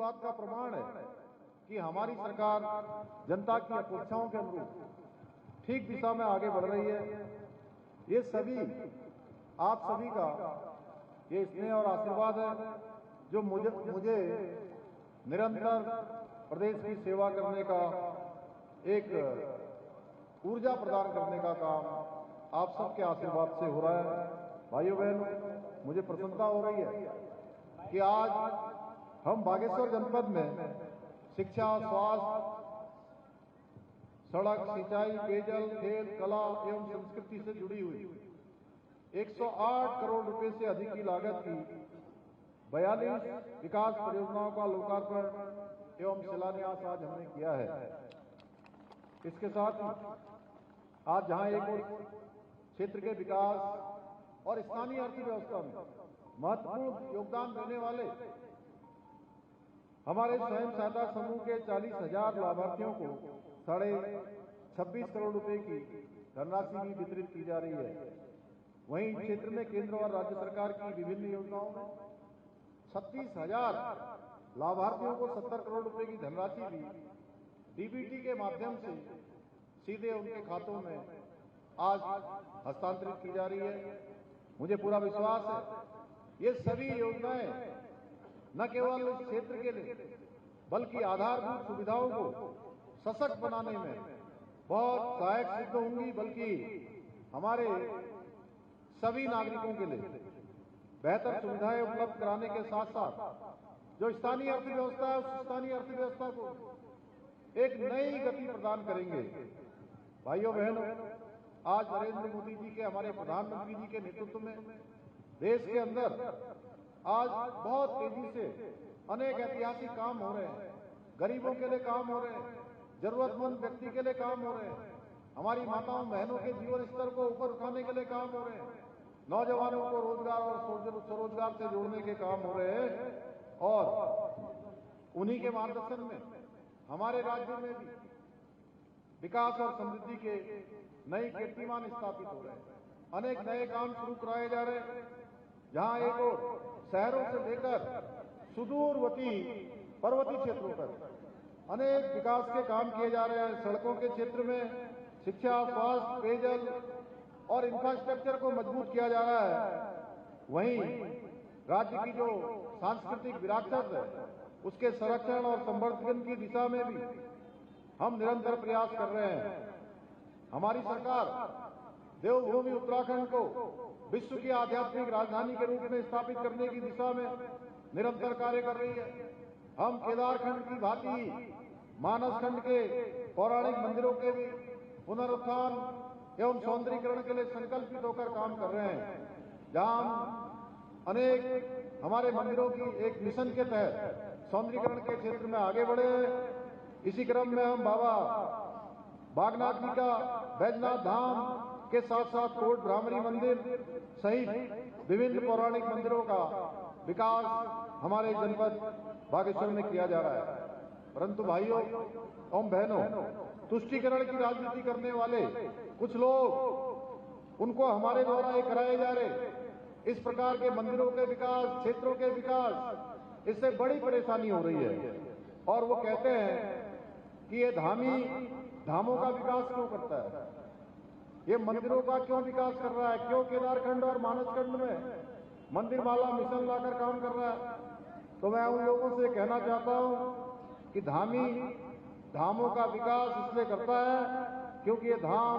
बात का प्रमाण है कि हमारी सरकार जनता की अपेक्षाओं के अनुरूप ठीक दिशा में आगे बढ़ रही है। ये सभी आप सभी का ये स्नेह और आशीर्वाद है जो मुझे निरंतर प्रदेश की सेवा करने का एक ऊर्जा प्रदान करने का काम आप सबके आशीर्वाद से हो रहा है। भाइयों बहनों, मुझे प्रसन्नता हो रही है कि आज हम बागेश्वर जनपद में शिक्षा, स्वास्थ्य, सड़क, सिंचाई, पेयजल, खेल, कला एवं संस्कृति से जुड़ी हुई 108 करोड़ रुपए से अधिक की लागत की 42 विकास परियोजनाओं का लोकार्पण एवं शिलान्यास आज हमने किया है। इसके साथ ही आज जहां एक और क्षेत्र के विकास और स्थानीय अर्थव्यवस्था में महत्वपूर्ण योगदान देने वाले हमारे स्वयं सहायता समूह के 40,000 लाभार्थियों को 26.5 करोड़ रुपए की धनराशि भी वितरित की जा रही है। वहीं क्षेत्र में केंद्र और राज्य सरकार की विभिन्न योजनाओं में 36,000 लाभार्थियों को 70 करोड़ रुपए की धनराशि भी डीबीटी के माध्यम से सीधे उनके खातों में आज हस्तांतरित की जा रही है। मुझे पूरा विश्वास है ये सभी योजनाएं न केवल इस क्षेत्र के लिए बल्कि आधारभूत सुविधाओं को सशक्त बनाने में बहुत सहायक सिद्ध होंगी, बल्कि हमारे सभी नागरिकों के लिए बेहतर सुविधाएं उपलब्ध कराने के साथ साथ जो स्थानीय अर्थव्यवस्था है उस स्थानीय अर्थव्यवस्था को एक नई गति प्रदान करेंगे। भाइयों बहनों, आज नरेंद्र मोदी जी के, हमारे प्रधानमंत्री जी के नेतृत्व में देश के अंदर आज बहुत तेजी से अनेक ऐतिहासिक काम हो रहे हैं। गरीबों के लिए काम हो रहे हैं, जरूरतमंद व्यक्ति के लिए काम हो रहे हैं, हमारी माताओं बहनों के जीवन स्तर को ऊपर उठाने के लिए काम हो रहे हैं, नौजवानों को रोजगार और स्वरोजगार से जोड़ने के काम हो रहे हैं। और उन्हीं के मार्गदर्शन में हमारे राज्य में भी विकास और समृद्धि के नए कीर्तिमान स्थापित हो रहे हैं। अनेक नए काम शुरू कराए जा रहे हैं, जहां एक और शहरों से लेकर सुदूरवर्ती पर्वतीय क्षेत्रों तक अनेक विकास के काम किए जा रहे हैं। सड़कों के क्षेत्र में शिक्षा, स्वास्थ्य, पेयजल और इंफ्रास्ट्रक्चर को मजबूत किया जा रहा है। वहीं राज्य की जो सांस्कृतिक विरासत है उसके संरक्षण और संवर्धन की दिशा में भी हम निरंतर प्रयास कर रहे हैं। हमारी सरकार देवभूमि उत्तराखंड को विश्व की आध्यात्मिक राजधानी के रूप में स्थापित करने की दिशा में निरंतर कार्य कर रही है। हम केदारखंड की भांति मानसखंड के पौराणिक मंदिरों के भी पुनरुत्थान एवं सौंदर्यीकरण के लिए संकल्पित होकर काम कर रहे हैं। जहां हम अनेक हमारे मंदिरों की एक मिशन के तहत सौंदर्यीकरण के क्षेत्र में आगे बढ़े हैं। इसी क्रम में हम बाबा बागनाथ जी का बैजनाथ धाम के साथ साथ कोट ब्राह्मणी मंदिर सहित विभिन्न पौराणिक मंदिरों का विकास हमारे जनपद बागेश्वर में किया जा रहा है। परंतु भाइयों एवं बहनों, तुष्टीकरण की राजनीति करने वाले कुछ लोग, उनको हमारे द्वारा ये कराए जा रहे इस प्रकार के मंदिरों के विकास, क्षेत्रों के विकास, इससे बड़ी परेशानी हो रही है। और वो कहते हैं कि ये धामों का विकास क्यों करता है, ये मंदिरों का क्यों विकास कर रहा है, क्यों केदारखंड और मानसखंड में मंदिर माला मिशन लाकर काम कर रहा है। तो मैं उन लोगों से कहना चाहता हूं कि धामों का विकास इसलिए करता है क्योंकि ये धाम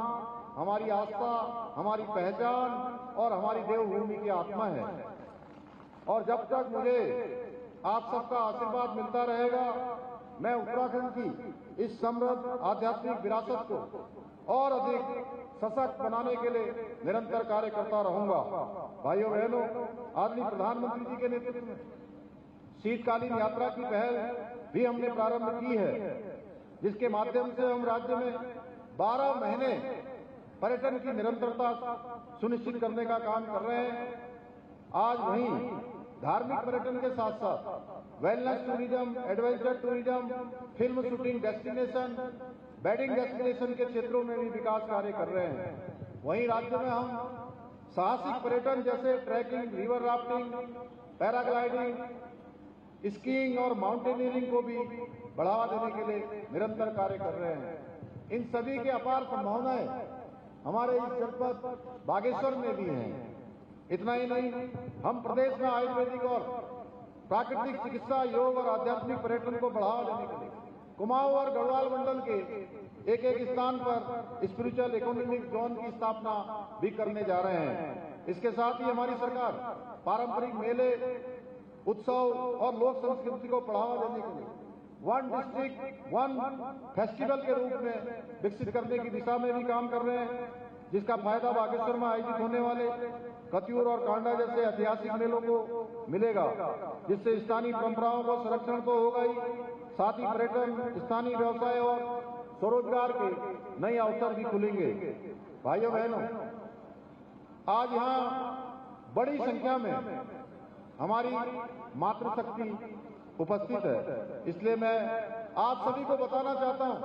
हमारी आस्था, हमारी पहचान और हमारी देवभूमि की आत्मा है। और जब तक मुझे आप सबका आशीर्वाद मिलता रहेगा, मैं उत्तराखंड की इस समृद्ध आध्यात्मिक विरासत को और अधिक सशक्त बनाने के लिए निरंतर कार्य करता रहूंगा। भाइयों बहनों, आदरणीय प्रधानमंत्री जी के नेतृत्व में शीतकालीन यात्रा की पहल भी हमने प्रारंभ की है, जिसके माध्यम से हम राज्य में 12 महीने पर्यटन की निरंतरता सुनिश्चित करने का काम कर रहे हैं। आज वहीं धार्मिक पर्यटन के साथ साथ wellness tourism, adventure tourism, film shooting destination, wedding destination के क्षेत्रों में भी विकास कार्य कर रहे हैं। वहीं राज्य में हम साहसिक पर्यटन जैसे trekking, river rafting, paragliding skiing और माउंटेनियरिंग को भी बढ़ावा देने के लिए निरंतर कार्य कर रहे हैं। इन सभी की अपार संभावनाएं हमारे इस जनपद बागेश्वर में भी हैं। इतना ही नहीं, हम प्रदेश में आयुर्वेदिक और प्राकृतिक चिकित्सा, योग और आध्यात्मिक पर्यटन को बढ़ावा देने के लिए कुमाऊं और गढ़वाल मंडल के एक एक स्थान पर स्पिरिचुअल इकोनॉमिक जोन की स्थापना भी करने जा रहे हैं। इसके साथ ही हमारी सरकार पारंपरिक मेले, उत्सव और लोक संस्कृति को बढ़ावा देने के लिए वन डिस्ट्रिक्ट वन फेस्टिवल के रूप में विकसित करने की दिशा में भी काम कर रहे हैं, जिसका फायदा बागेश्वर में आयोजित होने वाले कत्यूर और कांडा जैसे ऐतिहासिक मेलों को मिलेगा, जिससे स्थानीय परंपराओं का संरक्षण तो होगा ही, साथ ही पर्यटन, स्थानीय व्यवसाय और स्वरोजगार के नए अवसर भी खुलेंगे। भाइयों बहनों, आज यहाँ बड़ी संख्या में हमारी मातृशक्ति उपस्थित है, इसलिए मैं आप सभी को बताना चाहता हूं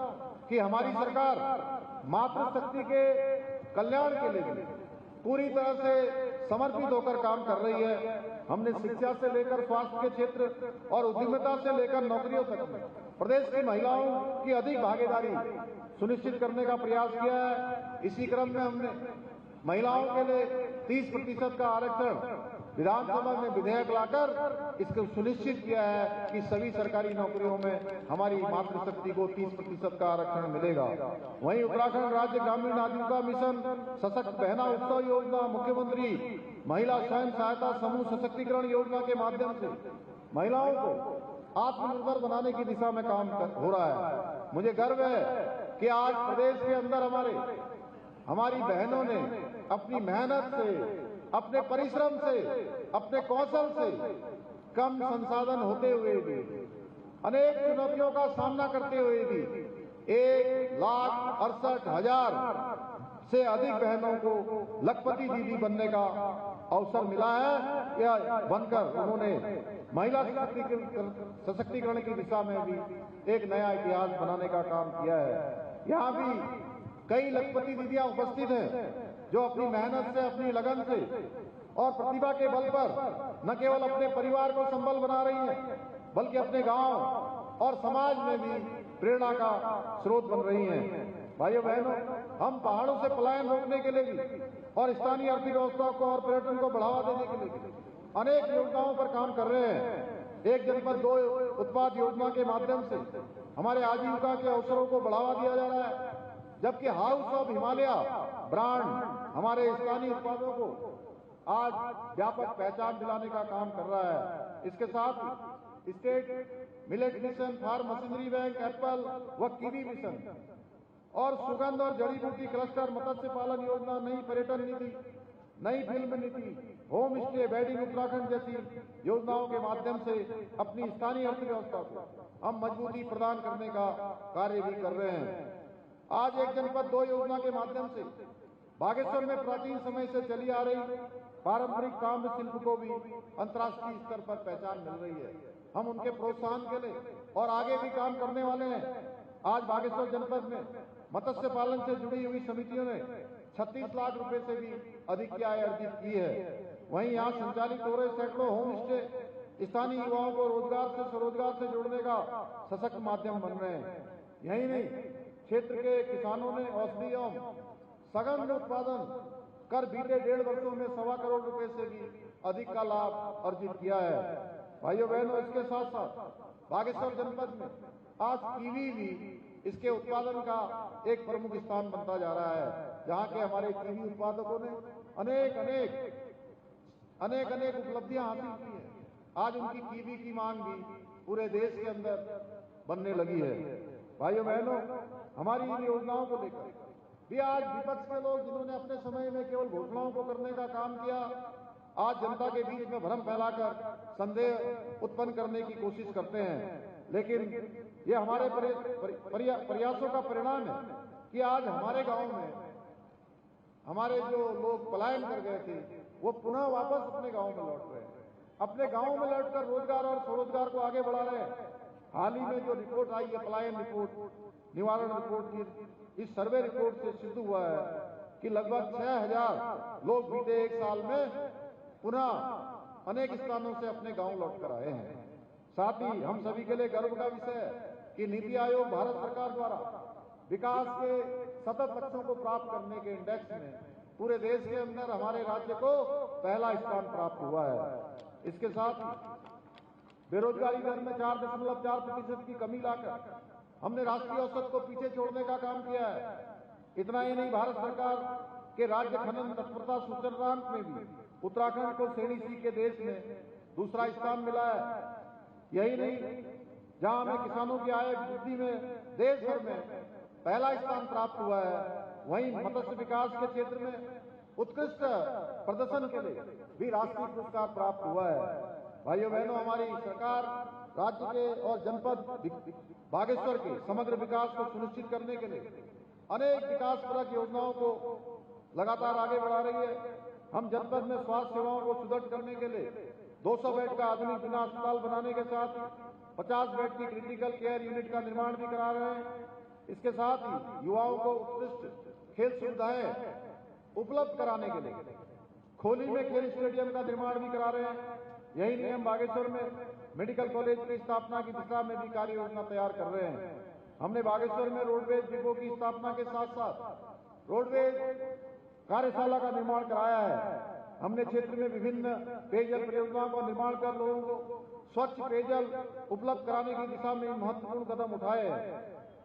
कि हमारी सरकार मातृशक्ति के कल्याण के लिए पूरी तरह से समर्पित होकर काम कर रही है। हमने शिक्षा से लेकर स्वास्थ्य के क्षेत्र और उद्यमिता से लेकर नौकरियों तक में प्रदेश की महिलाओं की अधिक भागीदारी सुनिश्चित करने का प्रयास किया है। इसी क्रम में हमने महिलाओं के लिए 30% का आरक्षण विधानसभा में विधेयक लाकर इसको सुनिश्चित किया है कि सभी सरकारी नौकरियों में हमारी मातृशक्ति को 30% का आरक्षण मिलेगा। वहीं उत्तराखंड राज्य ग्रामीण आजीविका मिशन सशक्त बहना उत्सव योजना, मुख्यमंत्री महिला स्वयं सहायता समूह सशक्तिकरण योजना के माध्यम से महिलाओं को आत्मनिर्भर बनाने की दिशा में काम हो रहा है। मुझे गर्व है कि आज प्रदेश के अंदर हमारी बहनों ने अपनी मेहनत से, अपने परिश्रम से, अपने कौशल से, कम संसाधन होते हुए भी, अनेक चुनौतियों का सामना करते हुए भी 1,68,000 से अधिक बहनों को लखपति दीदी बनने का अवसर मिला है। या बनकर उन्होंने महिला सशक्तिकरण की दिशा में भी एक नया इतिहास बनाने का काम किया है। यहाँ भी कई लखपति दीदियां उपस्थित हैं जो अपनी मेहनत से, अपनी लगन से और प्रतिभा के बल पर न केवल अपने परिवार को संबल बना रही हैं, बल्कि अपने गांव और समाज में भी प्रेरणा का स्रोत बन रही हैं। भाइयों बहनों, हम पहाड़ों से पलायन रोकने के लिए भी और स्थानीय अर्थव्यवस्था को और पर्यटन को बढ़ावा देने के लिए भी अनेक योजनाओं पर काम कर रहे हैं। एक जनपद दो उत्पाद योजना के माध्यम से हमारे आजीविका के अवसरों को बढ़ावा दिया जा रहा है, जबकि हाउस ऑफ हिमालय ब्रांड हमारे स्थानीय उत्पादों को आज व्यापक पहचान दिलाने का काम कर रहा है। इसके साथ state millet mission, farm machinery bank, apple व कीवी मिशन और सुगंध और जड़ी बूटी क्लस्टर, मत्स्य पालन योजना, नई पर्यटन नीति, नई फिल्म नीति, होम स्टे, वेडिंग उत्तराखंड जैसी योजनाओं के माध्यम से अपनी स्थानीय अर्थव्यवस्था को हम मजबूती प्रदान करने का कार्य भी कर रहे हैं। आज एक जनपद दो योजना के माध्यम से बागेश्वर में प्राचीन समय से चली आ रही पारंपरिक ताम्र शिल्प को भी अंतर्राष्ट्रीय स्तर पर पहचान मिल रही है। हम उनके प्रोत्साहन के लिए और आगे भी काम करने वाले हैं। आज बागेश्वर जनपद में मत्स्य पालन से जुड़ी हुई समितियों ने 36 लाख रुपए से भी अधिक की आय अर्जित की है। वहीं यहाँ संचालित हो रहे सैकड़ों होम स्टे स्थानीय युवाओं को रोजगार से स्वरोजगार से जोड़ने का सशक्त माध्यम बन रहे हैं। यही नहीं, क्षेत्र के किसानों ने औषधि एवं सघन उत्पादन कर बीते 1.5 वर्षों में 1.25 करोड़ रुपए से भी अधिक का लाभ अर्जित किया है। भाइयों बहनों, इसके साथ साथ बागेश्वर जनपद में आज कीवी भी इसके उत्पादन का एक प्रमुख स्थान बनता जा रहा है, जहाँ के हमारे कीवी उत्पादकों ने अनेक उपलब्धियां हासिल की है। आज उनकी कीवी की मांग भी पूरे देश के अंदर बनने लगी है। भाइयों बहनों, हमारी इन योजनाओं को लेकर भी आज विपक्ष के लोग, जिन्होंने अपने समय में केवल घोषणाओं को करने का काम किया, आज जनता के बीच में भ्रम फैलाकर संदेह उत्पन्न करने की कोशिश करते हैं। लेकिन ये हमारे प्रयासों का परिणाम है कि आज हमारे गांव में हमारे जो लोग पलायन कर गए थे वो पुनः वापस अपने गांव में लौट रहे हैं, अपने गांव में लौटकर रोजगार और स्वरोजगार को आगे बढ़ा रहे हैं। हाल ही में जो रिपोर्ट आई है, पलायन रिपोर्ट, निवारण रिपोर्ट की, इस सर्वे रिपोर्ट से सिद्ध हुआ है कि लगभग 6,000 लोग बीते 1 साल में पुनः अनेक स्थानों से अपने गांव लौट कर आए हैं। साथ ही हम सभी के लिए गर्व का विषय है कि नीति आयोग भारत सरकार द्वारा विकास के सतत लक्ष्यों को प्राप्त करने के इंडेक्स में पूरे देश के अंदर हमारे राज्य को पहला स्थान प्राप्त हुआ है। इसके साथ ही बेरोजगारी दर में 4.4% की कमी लाकर हमने राष्ट्रीय औसत को पीछे छोड़ने का काम किया है। इतना ही नहीं, भारत सरकार के राज्य खनन तत्परता सूचकांक में भी उत्तराखंड को श्रेणी सी के देश में दूसरा स्थान मिला है। यही नहीं, जहां हमें किसानों की आय वृद्धि में देश भर में पहला स्थान प्राप्त हुआ है, वहीं मत्स्य विकास के क्षेत्र में उत्कृष्ट प्रदर्शन के लिए भी राष्ट्रीय पुरस्कार प्राप्त हुआ है। भाइयों बहनों, हमारी सरकार राज्य के और जनपद बागेश्वर के समग्र विकास को सुनिश्चित करने के लिए अनेक विकासपरक योजनाओं को लगातार आगे बढ़ा रही है। हम जनपद में स्वास्थ्य सेवाओं को सुदृढ़ करने के लिए 200 बेड का आधुनिक बिना अस्पताल बनाने के साथ 50 बेड की क्रिटिकल केयर यूनिट का निर्माण भी करा रहे हैं। इसके साथ ही युवाओं को उत्कृष्ट खेल सुविधाएं उपलब्ध कराने के लिए खोली में खेल स्टेडियम का निर्माण भी करा रहे हैं। यही नहीं, हम बागेश्वर में मेडिकल कॉलेज की स्थापना की दिशा में भी कार्य योजना तैयार कर रहे हैं। हमने बागेश्वर में रोडवेज डिपो की स्थापना के साथ साथ रोडवेज कार्यशाला का निर्माण कराया है। हमने क्षेत्र में विभिन्न पेयजल परियोजनाओं का निर्माण कर लोगों को स्वच्छ पेयजल उपलब्ध कराने की दिशा में महत्वपूर्ण कदम उठाए हैं।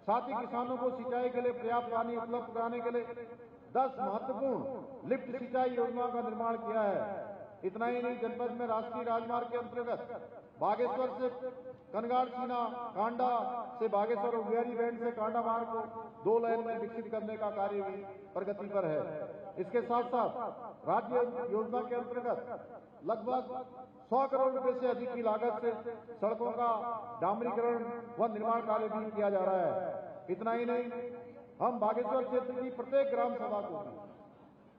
साथ ही किसानों को सिंचाई के लिए पर्याप्त पानी उपलब्ध कराने के लिए 10 महत्वपूर्ण लिफ्ट सिंचाई योजनाओं का निर्माण किया है। इतना ही नहीं, जनपद में राष्ट्रीय राजमार्ग के अंतर्गत बागेश्वर से कनगाड़ सीना कांडा से बागेश्वर और बिहारी बैंड से कांडा मार्ग को 2 लेन में विकसित करने का कार्य भी प्रगति पर है। इसके साथ साथ राज्य योजना के अंतर्गत लगभग 100 करोड़ रुपए से अधिक की लागत से सड़कों का डामरीकरण व निर्माण कार्य भी किया जा रहा है। इतना ही नहीं, हम बागेश्वर क्षेत्र की प्रत्येक ग्राम सभा को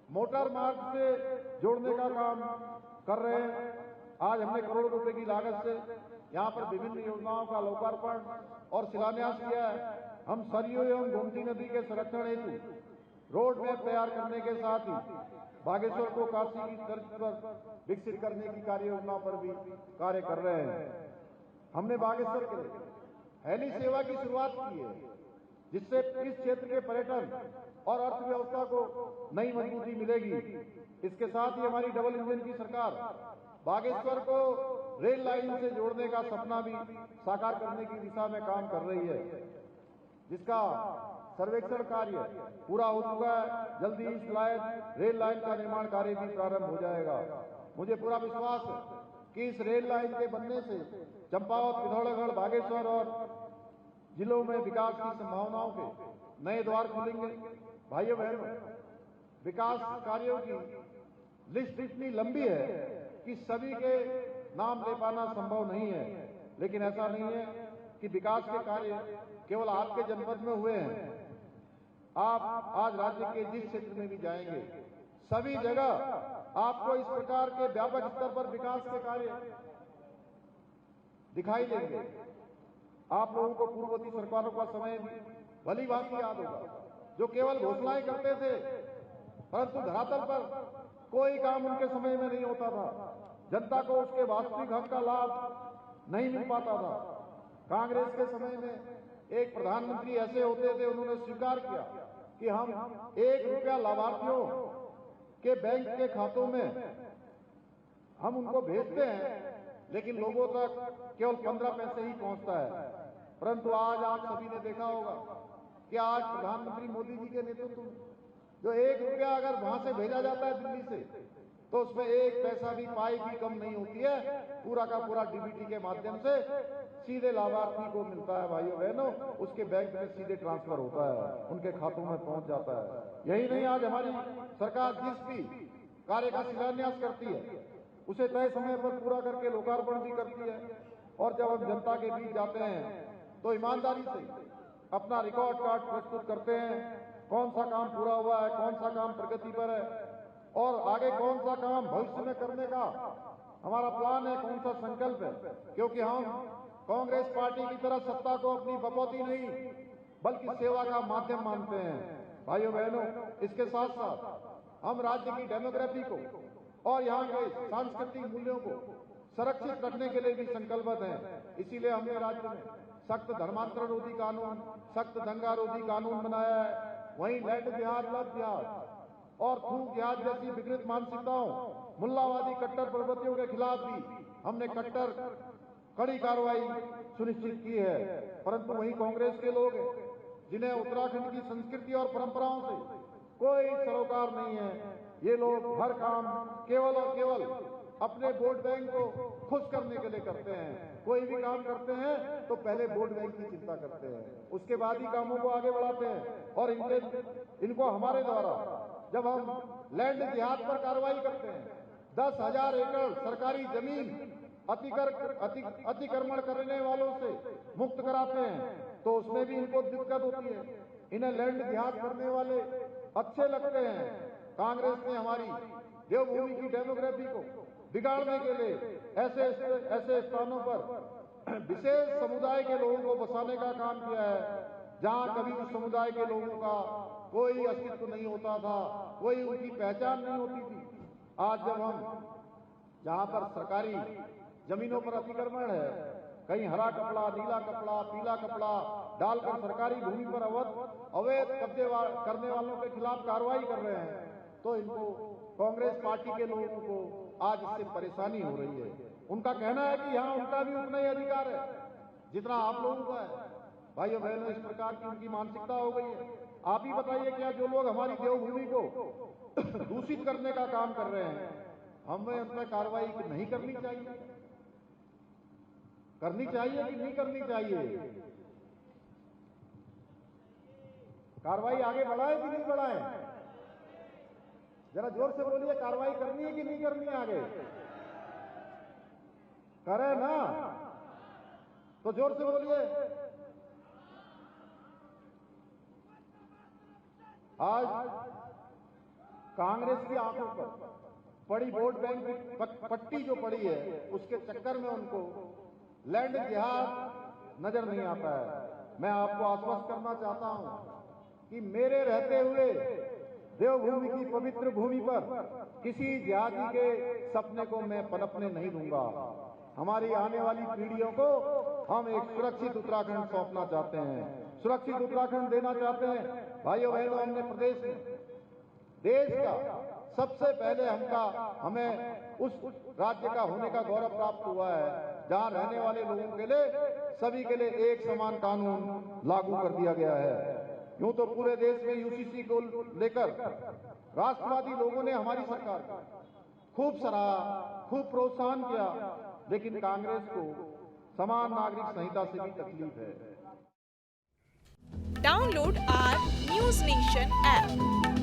मोटर मार्ग से जोड़ने का काम कर रहे हैं। आज हमने करोड़ों रुपए की लागत से यहाँ पर विभिन्न योजनाओं का लोकार्पण और शिलान्यास किया है। हम सरयू एवं गोमती नदी के संरक्षण हेतु रोड मैप तैयार करने के साथ ही बागेश्वर को काशी की तर्ज पर विकसित करने की कार्य योजना पर भी कार्य कर रहे हैं। हमने बागेश्वर के लिए हेली सेवा की शुरुआत की है, जिससे इस क्षेत्र के पर्यटन और अर्थव्यवस्था को नई मजबूती मिलेगी। इसके साथ ही हमारी डबल इंजन की सरकार बागेश्वर को रेल लाइन से जोड़ने का सपना भी साकार करने की दिशा में काम कर रही है, जिसका सर्वेक्षण कार्य पूरा हो चुका है। जल्दी इस रेल लाइन का निर्माण कार्य भी प्रारंभ हो जाएगा। मुझे पूरा विश्वास है कि इस रेल लाइन के बनने से चंपावत, पिथौरागढ़, बागेश्वर और जिलों में विकास की संभावनाओं के नए द्वार खुलेंगे। भाइयों बहनों, विकास कार्यों की लिस्ट इतनी लंबी है कि सभी के नाम ले पाना संभव नहीं है, लेकिन ऐसा नहीं है कि विकास के कार्य केवल आपके जनपद में हुए हैं। आप आज राज्य के जिस क्षेत्र में भी जाएंगे, सभी जगह आपको इस प्रकार के व्यापक स्तर पर विकास के कार्य दिखाई देंगे। आप लोगों को पूर्ववर्ती सरकारों का समय भली भांति याद होगा, जो केवल घोषणाएं करते थे, परंतु धरातल पर कोई काम उनके समय में नहीं होता था। जनता को उसके वास्तविक हक का लाभ नहीं मिल पाता था। कांग्रेस के समय में एक प्रधानमंत्री ऐसे होते थे, उन्होंने स्वीकार किया कि हम 1 रुपया लाभार्थियों के बैंक के खातों में हम उनको भेजते हैं, लेकिन लोगों तक केवल 15 पैसे ही पहुंचता है। परंतु आज आप सभी ने देखा होगा कि आज प्रधानमंत्री मोदी जी के नेतृत्व में जो 1 रुपया अगर वहां से भेजा जाता है दिल्ली से, तो उसमें 1 पैसा भी पाई भी कम नहीं होती है। पूरा का पूरा डीबीटी के माध्यम से सीधे लाभार्थी को मिलता है। भाइयों बहनों, उसके बैंक में सीधे ट्रांसफर होता है, उनके खातों में पहुंच जाता है। यही नहीं, आज हमारी सरकार जिस भी कार्य का शिलान्यास करती है, उसे तय समय पर पूरा करके लोकार्पण भी करती है। और जब हम जनता के बीच जाते हैं तो ईमानदारी से अपना रिकॉर्ड कार्ड प्रस्तुत करते हैं, कौन सा काम पूरा हुआ है, कौन सा काम प्रगति पर है और आगे कौन सा काम भविष्य में करने का हमारा प्लान है, कौन सा संकल्प है। क्योंकि हम कांग्रेस पार्टी की तरह सत्ता को अपनी बपौती नहीं बल्कि सेवा का माध्यम मानते हैं। भाइयों बहनों, इसके साथ साथ हम राज्य की डेमोग्राफी को और यहाँ के सांस्कृतिक मूल्यों को संरक्षित रखने के लिए भी संकल्पबद्ध हैं। इसीलिए हमने राज्य में सख्त धर्मांतरण रोधी कानून, सख्त दंगा रोधी कानून बनाया है। वहीं लैंड जिहाद, लव जिहाद और थूक जिहाद जैसी विकृत मानसिकताओं, मुल्लावादी कट्टर प्रवृत्तियों के खिलाफ भी हमने कड़ी कार्रवाई सुनिश्चित की है। परंतु वहीं कांग्रेस के लोग हैं जिन्हें उत्तराखंड की संस्कृति और परंपराओं से कोई सरोकार नहीं है। ये लोग हर काम केवल और केवल अपने वोट बैंक को खुश करने के लिए करते हैं। कोई भी काम करते हैं तो पहले वोट बैंक की चिंता करते हैं, उसके बाद ही कामों को आगे बढ़ाते हैं। और इनको हमारे द्वारा जब हम लैंड जिहाद पर कार्रवाई करते हैं, 10,000 एकड़ सरकारी जमीन अतिक्रमण करने वालों से मुक्त कराते हैं, तो उसमें भी इनको दिक्कत होती है। इन्हें लैंड जिहाद करने वाले अच्छे लगते हैं। कांग्रेस ने हमारी देवभूमि की डेमोग्राफी को बिगाड़ने के लिए ऐसे स्थानों पर विशेष समुदाय के लोगों को बसाने का काम किया है, जहां कभी उस समुदाय के लोगों का कोई अस्तित्व नहीं होता था, कोई उनकी पहचान नहीं होती थी। आज जब हम जहां पर सरकारी जमीनों पर अतिक्रमण है, कहीं हरा कपड़ा, नीला कपड़ा, पीला कपड़ा डालकर सरकारी भूमि पर अवैध कब्जे करने वालों के खिलाफ कार्रवाई कर रहे हैं, तो इनको कांग्रेस पार्टी के लोगों को आज इससे परेशानी हो रही है। उनका कहना है कि यहाँ उनका भी उतना ही अधिकार है जितना आप लोगों का है। भाइयों बहनों, इस प्रकार की उनकी मानसिकता हो गई है। आप ही बताइए, क्या जो लोग हमारी देवभूमि को दूषित करने का काम कर रहे हैं, हमें उन पर कार्रवाई नहीं करनी चाहिए? करनी चाहिए कि नहीं करनी चाहिए? कार्रवाई आगे बढ़ाए कि नहीं बढ़ाए? जरा जोर से बोलिए, कार्रवाई करनी है कि नहीं करनी है? आगे करें ना, तो जोर से बोलिए। आज कांग्रेस की आंखों पर पड़ी वोट बैंक की पट्टी जो पड़ी है, उसके चक्कर में उनको लैंड जिहाद नजर नहीं आता है। मैं आपको आश्वस्त करना चाहता हूं कि मेरे रहते हुए देवभूमि की पवित्र भूमि पर किसी जाति के सपने को मैं पनपने नहीं दूंगा। हमारी आने वाली पीढ़ियों को हम एक सुरक्षित उत्तराखंड सौंपना चाहते हैं, सुरक्षित उत्तराखंड देना चाहते हैं। भाइयों बहनों, हमने प्रदेश में देश का सबसे पहले हमें उस राज्य का होने का गौरव प्राप्त हुआ है जहां रहने वाले लोगों के लिए सभी के लिए एक समान कानून लागू कर दिया गया है। यूं तो पूरे देश में यूसीसी को लेकर राष्ट्रवादी लोगों ने हमारी सरकार को खूब सराहा, खूब प्रोत्साहन किया, लेकिन कांग्रेस को समान नागरिक संहिता से भी तकलीफ है। Download our News Nation app.